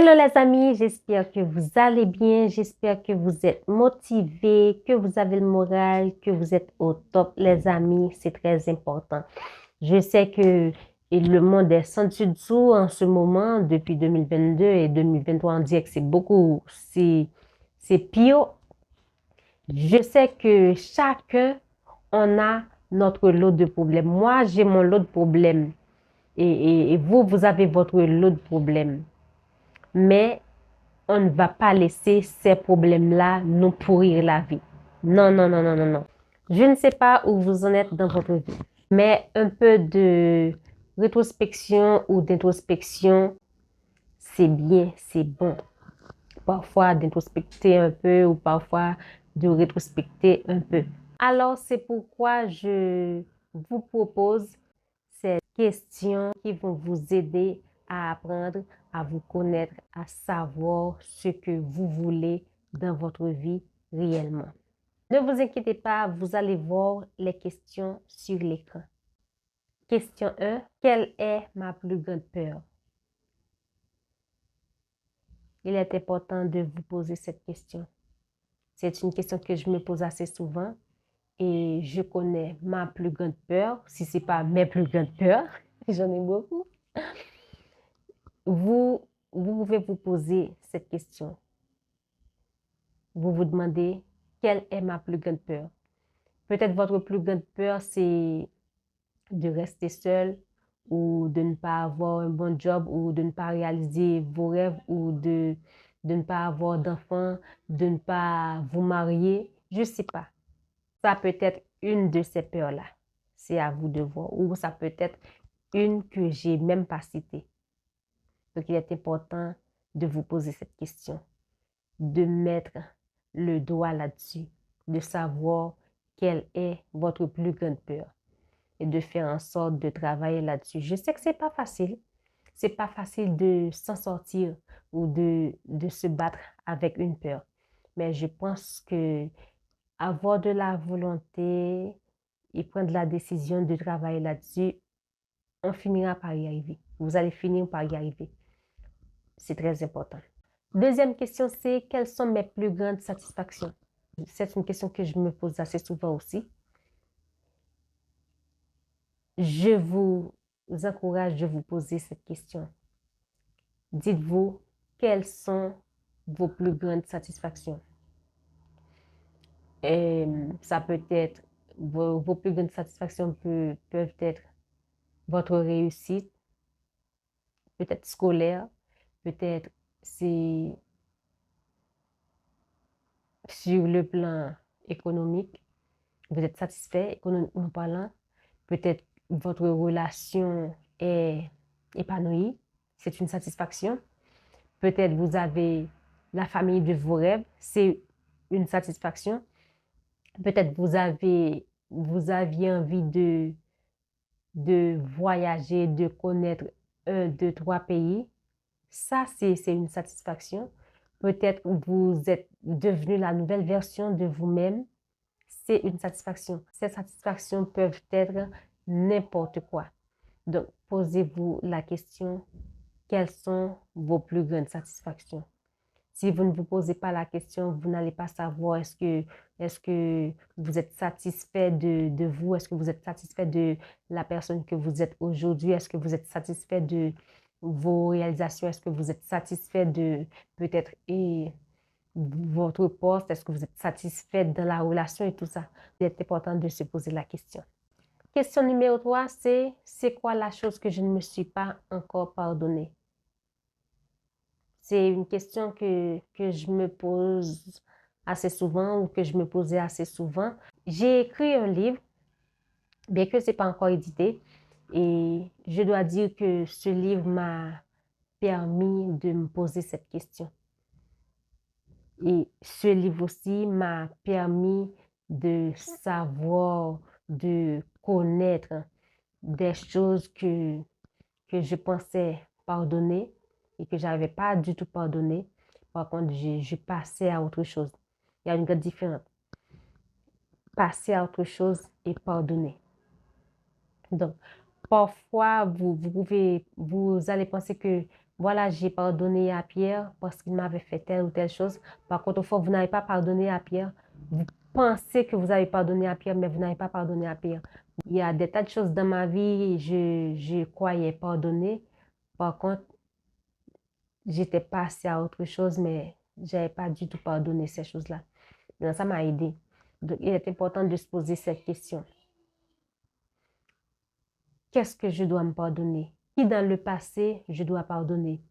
Hello les amis, j'espère que vous allez bien, j'espère que vous êtes motivés, que vous avez le moral, que vous êtes au top. Les amis, c'est très important. Je sais que le monde est sans dessus dessous en ce moment, depuis 2022 et 2023, on dirait que c'est pire. Je sais que chacun, on a notre lot de problèmes. Moi, j'ai mon lot de problèmes et vous avez votre lot de problèmes. Mais on ne va pas laisser ces problèmes-là nous pourrir la vie. Non, non, non, non, non, non. Je ne sais pas où vous en êtes dans votre vie, mais un peu de rétrospection ou d'introspection, c'est bien, c'est bon. Parfois d'introspecter un peu ou parfois de rétrospecter un peu. Alors, c'est pourquoi je vous propose ces questions qui vont vous aider à apprendre, à vous connaître, à savoir ce que vous voulez dans votre vie réellement. Ne vous inquiétez pas, vous allez voir les questions sur l'écran. Question 1. Quelle est ma plus grande peur? Il est important de vous poser cette question. C'est une question que je me pose assez souvent et je connais ma plus grande peur. Si ce n'est pas mes plus grandes peurs, j'en ai beaucoup. Vous pouvez vous poser cette question. Vous vous demandez, quelle est ma plus grande peur? Peut-être votre plus grande peur, c'est de rester seul ou de ne pas avoir un bon job ou de ne pas réaliser vos rêves ou de ne pas avoir d'enfants, de ne pas vous marier. Je ne sais pas. Ça peut être une de ces peurs-là. C'est à vous de voir. Ou ça peut être une que j'ai même pas citée. Donc, il est important de vous poser cette question, de mettre le doigt là-dessus, de savoir quelle est votre plus grande peur et de faire en sorte de travailler là-dessus. Je sais que c'est pas facile. C'est pas facile de s'en sortir ou de se battre avec une peur. Mais je pense que avoir de la volonté et prendre la décision de travailler là-dessus, on finira par y arriver. Vous allez finir par y arriver. C'est très important. Deuxième question, c'est quelles sont mes plus grandes satisfactions? C'est une question que je me pose assez souvent aussi. Je vous encourage de vous poser cette question. Dites-vous, quelles sont vos plus grandes satisfactions? Et ça peut être, vos plus grandes satisfactions peuvent être votre réussite, peut-être scolaire, peut-être c'est sur le plan économique. Vous êtes satisfait économiquement parlant. Peut-être votre relation est épanouie. C'est une satisfaction. Peut-être vous avez la famille de vos rêves. C'est une satisfaction. Peut-être vous aviez envie de voyager, de connaître un, deux, trois pays. Ça, c'est une satisfaction. Peut-être vous êtes devenu la nouvelle version de vous-même. C'est une satisfaction. Ces satisfactions peuvent être n'importe quoi. Donc, posez-vous la question, quelles sont vos plus grandes satisfactions? Si vous ne vous posez pas la question, vous n'allez pas savoir est-ce que vous êtes satisfait de vous? Est-ce que vous êtes satisfait de la personne que vous êtes aujourd'hui? Est-ce que vous êtes satisfait de vos réalisations? Est-ce que vous êtes satisfait de peut-être votre poste? Est-ce que vous êtes satisfait dans la relation et tout ça? Il est important de se poser la question. Question numéro 3, c'est quoi la chose que je ne me suis pas encore pardonnée? C'est une question que je me pose assez souvent ou que je me posais assez souvent. J'ai écrit un livre, bien que ce n'est pas encore édité, et je dois dire que ce livre m'a permis de me poser cette question. Et ce livre aussi m'a permis de savoir, de connaître des choses que je pensais pardonner et que je n'avais pas du tout pardonné. Par contre, je passais à autre chose. Il y a une grande différence. Passer à autre chose et pardonner. Donc, parfois, vous allez penser que voilà, j'ai pardonné à Pierre parce qu'il m'avait fait telle ou telle chose. Par contre, au fond, vous n'avez pas pardonné à Pierre. Vous pensez que vous avez pardonné à Pierre, mais vous n'avez pas pardonné à Pierre. Il y a des tas de choses dans ma vie, je croyais pardonner. Par contre, j'étais passée à autre chose, mais je n'avais pas du tout pardonné ces choses-là. Donc, ça m'a aidé. Donc, il est important de se poser cette question. Qu'est-ce que je dois me pardonner? Qui dans le passé je dois pardonner?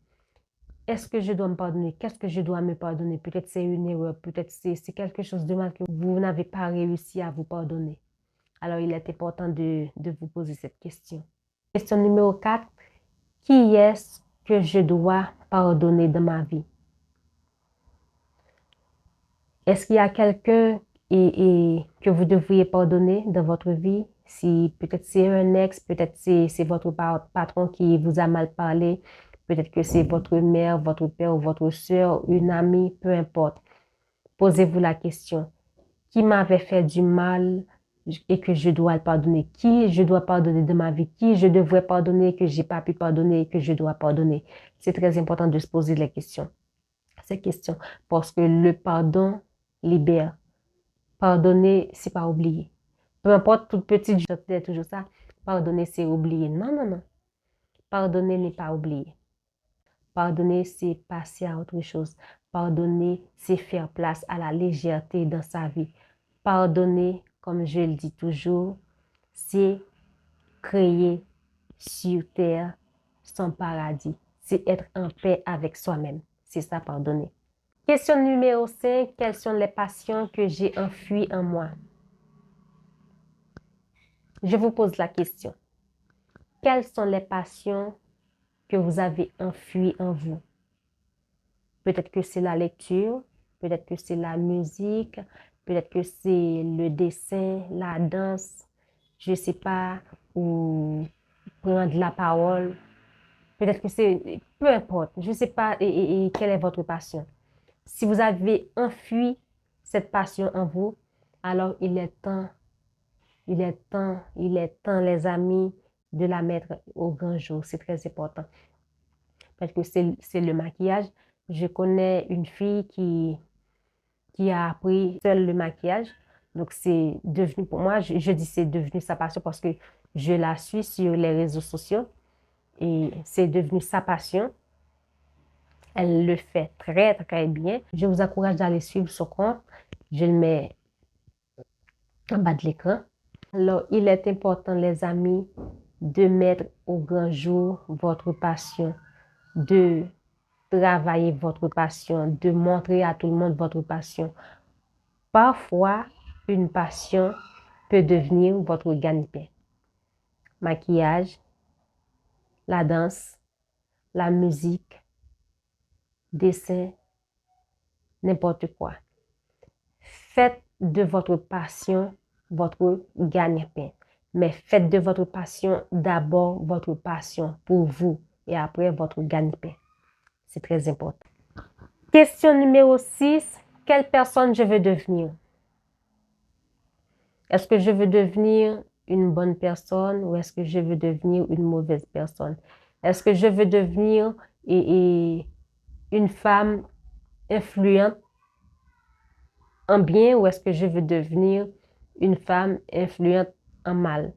Est-ce que je dois me pardonner? Qu'est-ce que je dois me pardonner? Peut-être c'est une erreur, peut-être c'est quelque chose de mal que vous n'avez pas réussi à vous pardonner. Alors, il est important de vous poser cette question. Question numéro 4. Qui est-ce que je dois pardonner dans ma vie? Est-ce qu'il y a quelqu'un que vous devriez pardonner dans votre vie? Si peut-être c'est un ex, peut-être c'est votre patron qui vous a mal parlé, peut-être que c'est votre mère, votre père ou votre soeur, une amie, peu importe. Posez-vous la question. Qui m'avait fait du mal et que je dois le pardonner? Qui je dois pardonner de ma vie? Qui je devrais pardonner que j'ai pas pu pardonner et que je dois pardonner? C'est très important de se poser ces questions, parce que le pardon libère. Pardonner, c'est pas oublier. Peu importe, toute petite, je dis toujours ça. Pardonner, c'est oublier. Non, non, non. Pardonner n'est pas oublier. Pardonner, c'est passer à autre chose. Pardonner, c'est faire place à la légèreté dans sa vie. Pardonner, comme je le dis toujours, c'est créer sur terre son paradis. C'est être en paix avec soi-même. C'est ça, pardonner. Question numéro 5. Quelles sont les passions que j'ai enfuies en moi? Je vous pose la question. Quelles sont les passions que vous avez enfuies en vous? Peut-être que c'est la lecture, peut-être que c'est la musique, peut-être que c'est le dessin, la danse, je ne sais pas, ou prendre la parole. Peut-être que c'est, peu importe, je ne sais pas et quelle est votre passion. Si vous avez enfui cette passion en vous, alors il est temps, les amis, de la mettre au grand jour. C'est très important. Parce que c'est le maquillage. Je connais une fille qui a appris seule le maquillage. Donc, c'est devenu pour moi, je dis c'est devenu sa passion parce que je la suis sur les réseaux sociaux et c'est devenu sa passion. Elle le fait très, très bien. Je vous encourage d'aller suivre son compte. Je le mets en bas de l'écran. Alors, il est important, les amis, de mettre au grand jour votre passion, de travailler votre passion, de montrer à tout le monde votre passion. Parfois, une passion peut devenir votre gagne-pain. Maquillage, la danse, la musique, dessin, n'importe quoi. Faites de votre passion votre gagne-pain. Mais faites de votre passion d'abord votre passion pour vous et après votre gagne-pain. C'est très important. Question numéro 6. Quelle personne je veux devenir? Est-ce que je veux devenir une bonne personne ou est-ce que je veux devenir une mauvaise personne? Est-ce que je veux devenir une femme influente en bien ou est-ce que je veux devenir une femme influente en mal?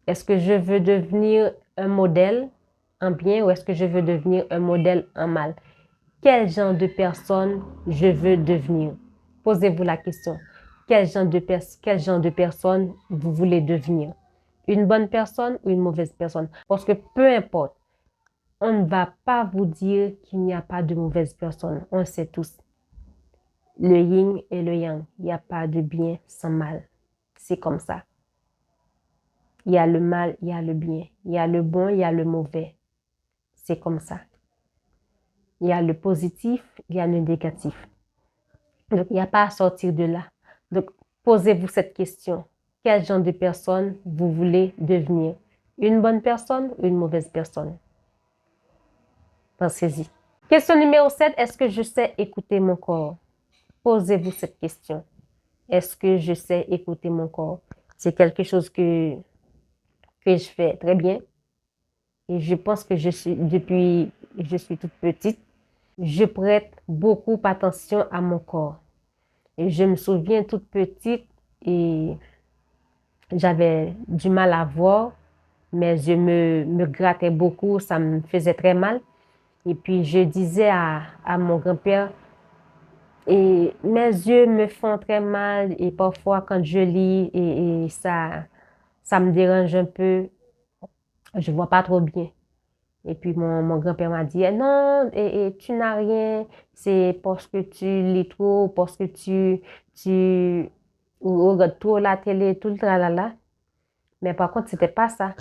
Est-ce que je veux devenir un modèle en bien ou est-ce que je veux devenir un modèle en mal? Quel genre de personne je veux devenir? Posez-vous la question. Quel genre de personne vous voulez devenir? Une bonne personne ou une mauvaise personne? Parce que peu importe, on ne va pas vous dire qu'il n'y a pas de mauvaise personne. On le sait tous. Le yin et le yang. Il n'y a pas de bien sans mal. C'est comme ça. Il y a le mal, il y a le bien. Il y a le bon, il y a le mauvais. C'est comme ça. Il y a le positif, il y a le négatif. Donc, il n'y a pas à sortir de là. Donc, posez-vous cette question. Quel genre de personne vous voulez devenir? Une bonne personne ou une mauvaise personne? Pensez-y. Question numéro 7. Est-ce que je sais écouter mon corps? Posez-vous cette question. Est-ce que je sais écouter mon corps? C'est quelque chose que je fais très bien. Et je pense que je suis, depuis je suis toute petite, je prête beaucoup attention à mon corps. Et je me souviens toute petite et j'avais du mal à voir. Mes yeux me grattaient beaucoup, ça me faisait très mal. Et puis je disais à mon grand-père, et mes yeux me font très mal et parfois quand je lis et ça me dérange un peu, je vois pas trop bien. Et puis mon grand-père m'a dit, eh non, tu n'as rien, c'est parce que tu lis trop, parce que tu regardes trop la télé, tout le tralala. Mais par contre, c'était pas ça.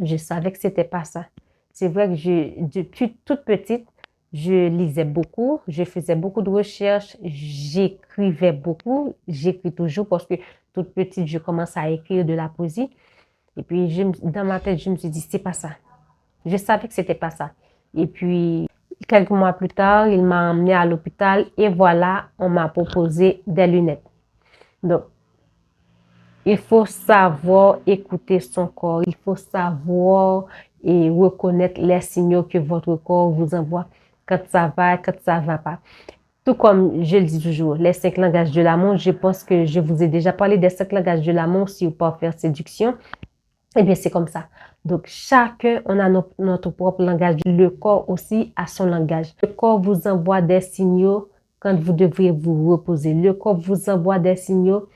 Je savais que c'était pas ça. C'est vrai que depuis toute petite, je lisais beaucoup, je faisais beaucoup de recherches, j'écrivais beaucoup, j'écris toujours parce que toute petite, je commence à écrire de la poésie. Et puis, dans ma tête, je me suis dit, c'est pas ça. Je savais que c'était pas ça. Et puis, quelques mois plus tard, il m'a emmené à l'hôpital et voilà, on m'a proposé des lunettes. Donc, il faut savoir écouter son corps. Il faut savoir et reconnaître les signaux que votre corps vous envoie quand ça va, quand ça va pas. Tout comme je le dis toujours, les 5 langages de l'amour, je pense que je vous ai déjà parlé des 5 langages de l'amour si vous pouvez faire séduction. Eh bien, c'est comme ça. Donc, chacun, on a notre propre langage. Le corps aussi a son langage. Le corps vous envoie des signaux quand vous devriez vous reposer. Le corps vous envoie des signaux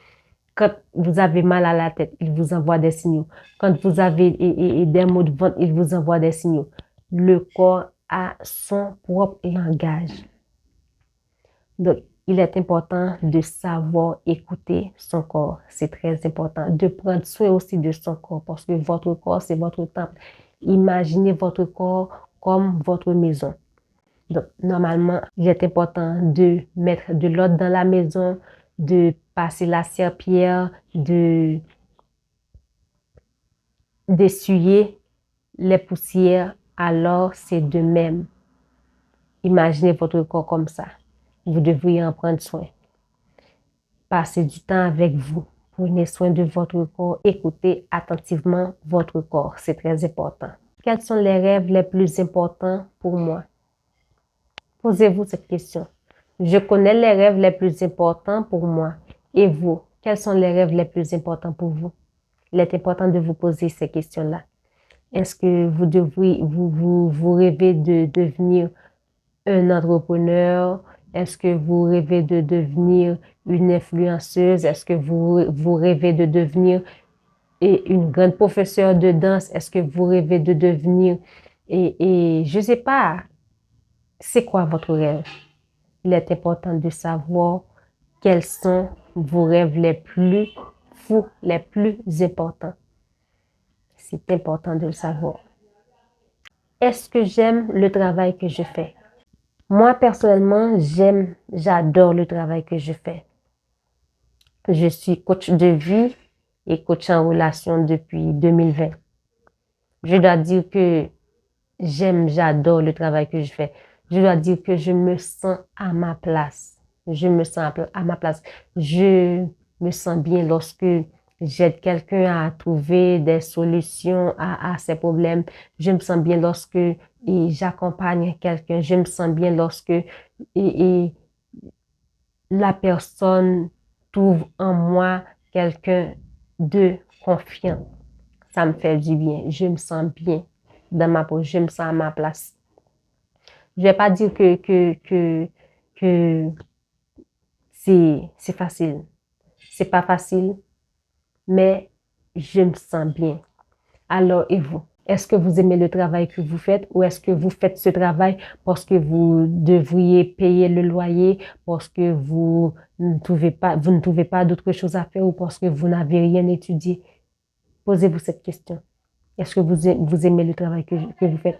quand vous avez mal à la tête, il vous envoie des signaux. Quand vous avez des maux de ventre, il vous envoie des signaux. Le corps a son propre langage. Donc, il est important de savoir écouter son corps. C'est très important. De prendre soin aussi de son corps parce que votre corps, c'est votre temple. Imaginez votre corps comme votre maison. Donc, normalement, il est important de mettre de l'ordre dans la maison, de passer la serpillière, d'essuyer les poussières. Alors, c'est de même. Imaginez votre corps comme ça. Vous devriez en prendre soin. Passez du temps avec vous. Prenez soin de votre corps. Écoutez attentivement votre corps. C'est très important. Quels sont les rêves les plus importants pour moi? Posez-vous cette question. Je connais les rêves les plus importants pour moi. Et vous, quels sont les rêves les plus importants pour vous? Il est important de vous poser ces questions-là. Est-ce que vous rêvez de devenir un entrepreneur? Est-ce que vous rêvez de devenir une influenceuse? Est-ce que vous rêvez de devenir une grande professeure de danse? Est-ce que vous rêvez de devenir, je ne sais pas, c'est quoi votre rêve? Il est important de savoir quels sont vos rêves les plus fous, les plus importants. C'est important de le savoir. Est-ce que j'aime le travail que je fais? Moi, personnellement, j'adore le travail que je fais. Je suis coach de vie et coach en relation depuis 2020. Je dois dire que j'adore le travail que je fais. Je dois dire que je me sens à ma place. Je me sens à ma place. Je me sens bien lorsque j'aide quelqu'un à trouver des solutions à ses problèmes. Je me sens bien lorsque j'accompagne quelqu'un. Je me sens bien lorsque la personne trouve en moi quelqu'un de confiant. Ça me fait du bien. Je me sens bien dans ma peau. Je me sens à ma place. Je vais pas dire que c'est facile. C'est pas facile, mais je me sens bien. Alors, et vous? Est-ce que vous aimez le travail que vous faites ou est-ce que vous faites ce travail parce que vous devriez payer le loyer, parce que vous ne trouvez pas d'autre chose à faire ou parce que vous n'avez rien étudié? Posez-vous cette question. Est-ce que vous aimez le travail que vous faites?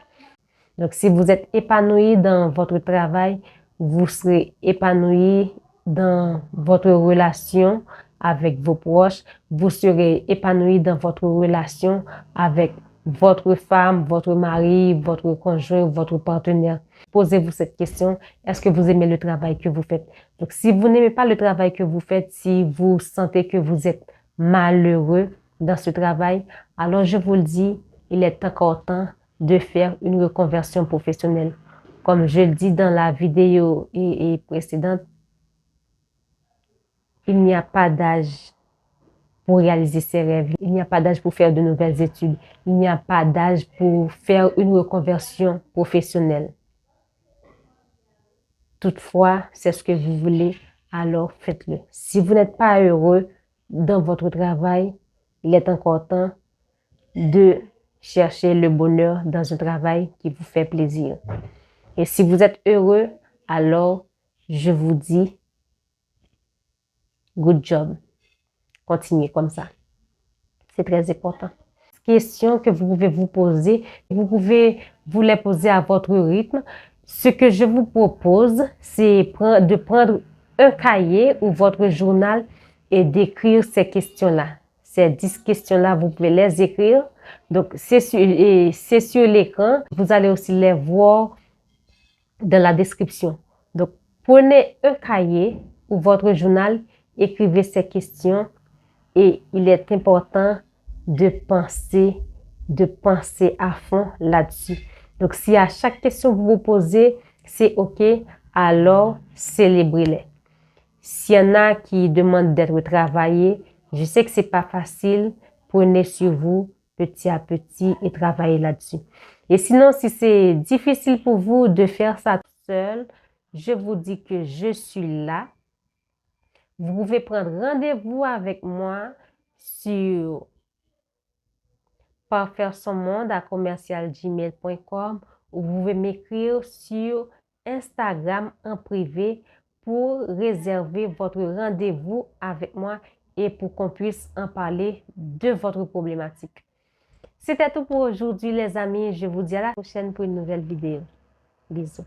Donc, si vous êtes épanoui dans votre travail, vous serez épanoui dans votre relation avec vos proches. Vous serez épanoui dans votre relation avec votre femme, votre mari, votre conjoint, votre partenaire. Posez-vous cette question. Est-ce que vous aimez le travail que vous faites? Donc, si vous n'aimez pas le travail que vous faites, si vous sentez que vous êtes malheureux dans ce travail, alors je vous le dis, il est encore temps de faire une reconversion professionnelle. Comme je le dis dans la vidéo précédente, il n'y a pas d'âge pour réaliser ses rêves. Il n'y a pas d'âge pour faire de nouvelles études. Il n'y a pas d'âge pour faire une reconversion professionnelle. Toutefois, c'est ce que vous voulez, alors faites-le. Si vous n'êtes pas heureux dans votre travail, il est encore temps de chercher le bonheur dans un travail qui vous fait plaisir. Et si vous êtes heureux, alors je vous dis good job. Continuez comme ça. C'est très important. Questions que vous pouvez vous poser, vous pouvez vous les poser à votre rythme. Ce que je vous propose, c'est de prendre un cahier ou votre journal et d'écrire ces questions-là. Ces 10 questions-là, vous pouvez les écrire. Donc, c'est sur l'écran. Vous allez aussi les voir dans la description. Donc, prenez un cahier ou votre journal, écrivez ces questions et il est important de penser à fond là-dessus. Donc, si à chaque question vous vous posez, c'est OK, alors célébrez-les. S'il y en a qui demandent d'être travaillés, je sais que c'est pas facile, prenez sur vous petit à petit et travaillez là-dessus. Et sinon, si c'est difficile pour vous de faire ça tout seul, je vous dis que je suis là. Vous pouvez prendre rendez-vous avec moi sur parfairsonmonde@commercialgmail.com ou vous pouvez m'écrire sur Instagram en privé pour réserver votre rendez-vous avec moi et pour qu'on puisse en parler de votre problématique. C'était tout pour aujourd'hui les amis. Je vous dis à la prochaine pour une nouvelle vidéo. Bisous.